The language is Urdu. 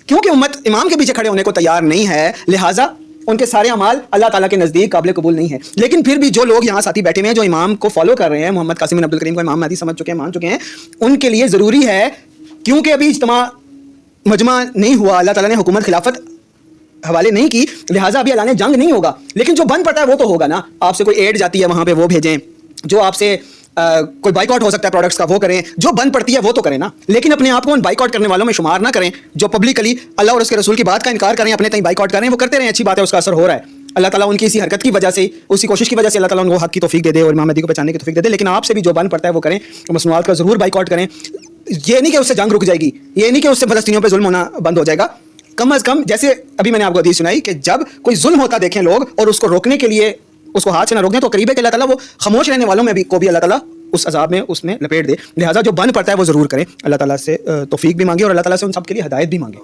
کیونکہ امت امام کے پیچھے کھڑے ہونے کو تیار نہیں ہے، لہٰذا ان کے سارے اعمال اللہ تعالیٰ کے نزدیک قابل قبول نہیں ہے. لیکن پھر بھی جو لوگ یہاں ساتھی بیٹھے ہوئے ہیں جو امام کو فالو کر رہے ہیں، محمد قاسم بن عبد الکریم کو امام مہدی سمجھ چکے ہیں، مان چکے ہیں، ان کے لیے ضروری ہے، کیونکہ ابھی اجتماع مجمع نہیں ہوا، اللہ تعالیٰ نے حکومت خلافت حوالے نہیں کی، لہٰذا ابھی اعلان جنگ نہیں ہوگا، لیکن جو بن پڑتا ہے وہ تو ہوگا نا. آپ سے کوئی ایڈ جاتی ہے وہاں پہ وہ بھیجیں، جو آپ سے کوئی بائیکاٹ ہو سکتا ہے پروڈکٹس کا وہ کریں، جو بن پڑتی ہے وہ تو کریں نا. لیکن اپنے آپ کو ان بائیکاٹ کرنے والوں میں شمار نہ کریں جو پبلکلی اللہ اور اس کے رسول کی بات کا انکار کریں، اپنے تئیں بائیکاٹ کریں، وہ کرتے رہیں، اچھی بات ہے، اس کا اثر ہو رہا ہے. اللہ تعالیٰ ان کی اسی حرکت کی وجہ سے، اسی کوشش کی وجہ سے اللہ تعالیٰ ان کو حق کی توفیق دے دے اور امام مہدی کو پہچاننے کی توفیق دے دے. لیکن آپ سے بھی جو بن پڑتا ہے وہ کریں، مصنوعات کا ضرور بائیکاٹ کریں. یہ نہیں کہ اس سے جنگ رک جائے گی، یہ نہیں کہ اس سے فلسطینیوں پہ ظلم ہونا بند ہو جائے گا. کم از کم جیسے ابھی میں نے آپ کو حدیث سنائی کہ جب کوئی ظلم ہوتا دیکھیں لوگ اور اس کو روکنے کے لیے اس کو ہاتھ سے نہ روک دیں، تو قریب ہے کہ اللہ تعالیٰ وہ خاموش رہنے والوں میں بھی کو بھی اللہ تعالیٰ اس عذاب میں اس میں لپیٹ دے. لہٰذا جو بن پڑتا ہے وہ ضرور کریں. اللہ تعالیٰ سے توفیق بھی مانگے اور اللہ تعالیٰ سے ان سب کے لیے ہدایت بھی مانگے.